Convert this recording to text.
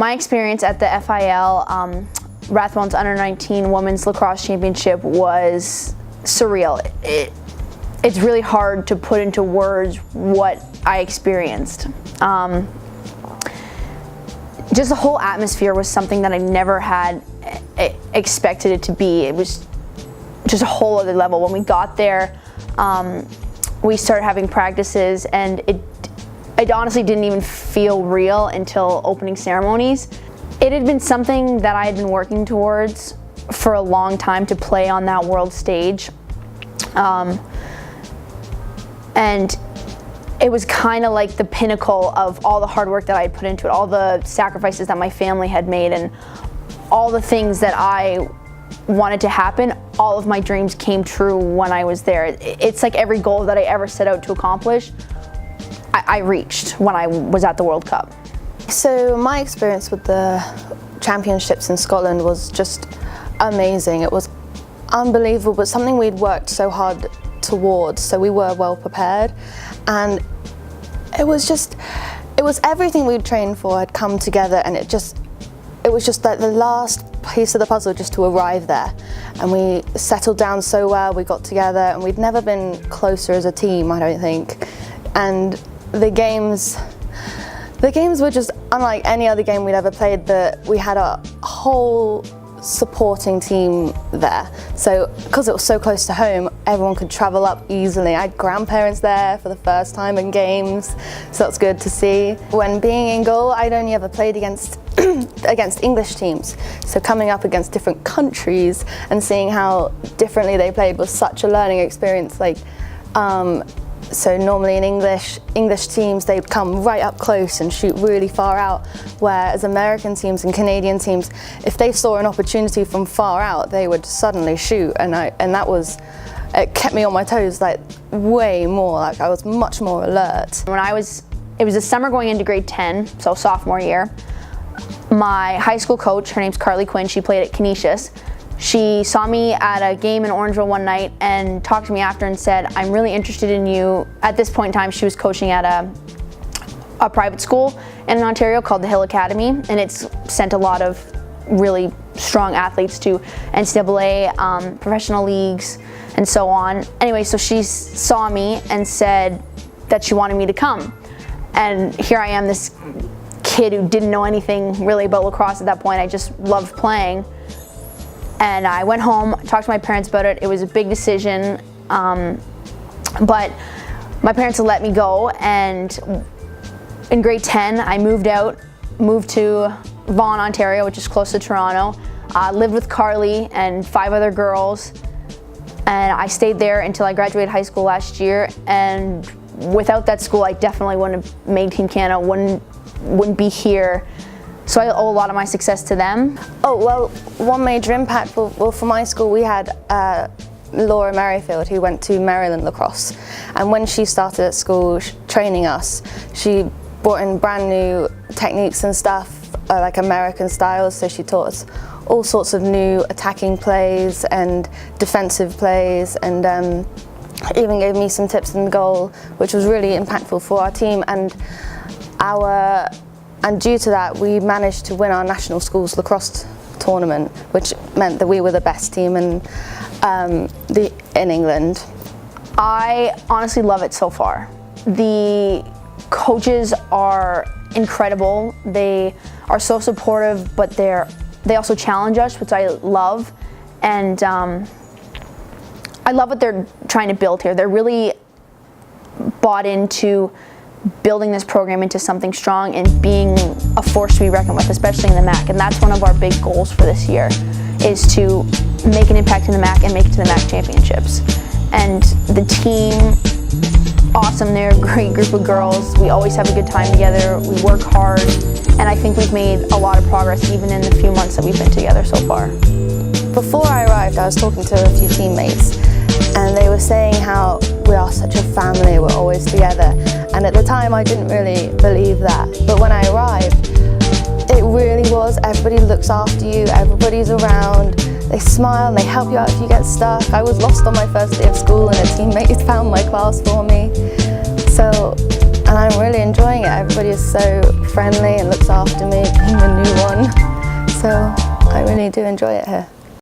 My experience at the FIL Rathbones Under-19 Women's Lacrosse Championship was surreal. It's really hard to put into words what I experienced. Just the whole atmosphere was something that I never had expected it to be. It was just a whole other level. When we got there, we started having practices, and it honestly didn't even feel real until opening ceremonies. It had been something that I had been working towards for a long time, to play on that world stage. And it was kind of like the pinnacle of all the hard work that I had put into it, all the sacrifices that my family had made, and all the things that I wanted to happen. All of my dreams came true when I was there. It's like every goal that I ever set out to accomplish, I reached when I was at the World Cup. So my experience with the championships in Scotland was just amazing. It was unbelievable, but something we'd worked so hard towards, so we were well prepared, and it was everything we'd trained for had come together, and it was just like the last piece of the puzzle just to arrive there. And we settled down so well, we got together, and we'd never been closer as a team, I don't think. And the games were just unlike any other game we'd ever played. We had a whole supporting team there. So because it was so close to home, everyone could travel up easily. I had grandparents there for the first time in games, so that's good to see. When being in goal, I'd only ever played against English teams. So coming up against different countries and seeing how differently they played was such a learning experience. So normally in English teams, they'd come right up close and shoot really far out, whereas American teams and Canadian teams, if they saw an opportunity from far out, they would suddenly shoot, and it kept me on my toes like way more. Like I was much more alert. It was a summer going into grade 10, so sophomore year. My high school coach, her name's Carly Quinn, she played at Canisius. She saw me at a game in Orangeville one night and talked to me after and said, "I'm really interested in you." At this point in time, she was coaching at a private school in Ontario called the Hill Academy, and it's sent a lot of really strong athletes to NCAA, professional leagues, and so on. Anyway, so she saw me and said that she wanted me to come. And here I am, this kid who didn't know anything really about lacrosse at that point. I just loved playing. And I went home, talked to my parents about it. It was a big decision, but my parents let me go, and in grade 10, I moved to Vaughan, Ontario, which is close to Toronto. Lived with Carly and 5 other girls, and I stayed there until I graduated high school last year. And without that school, I definitely wouldn't have made Team Canada, wouldn't be here. So I owe a lot of my success to them. Oh, well, one major impact, for my school, we had Laura Merrifield, who went to Maryland lacrosse. And when she started at school training us, she brought in brand new techniques and stuff, like American styles. So she taught us all sorts of new attacking plays and defensive plays, and even gave me some tips in goal, which was really impactful for our team. And due to that, we managed to win our national schools lacrosse tournament, which meant that we were the best team in England. I honestly love it so far. The coaches are incredible. They are so supportive, but they also challenge us, which I love. And I love what they're trying to build here. They're really bought into building this program into something strong and being a force to be reckoned with, especially in the MAC. And that's one of our big goals for this year, is to make an impact in the MAC and make it to the MAC championships. And the team, awesome. They're a great group of girls. We always have a good time together. We work hard, and I think we've made a lot of progress even in the few months that we've been together so far. Before I arrived, I was talking to a few teammates, and they were saying how we are such a family, we're always together. And at the time, I didn't really believe that. But when I arrived, it really was. Everybody looks after you, everybody's around, they smile and they help you out if you get stuck. I was lost on my first day of school and a teammate found my class for me. So and I'm really enjoying it. Everybody is so friendly and looks after me, being the new one. So I really do enjoy it here.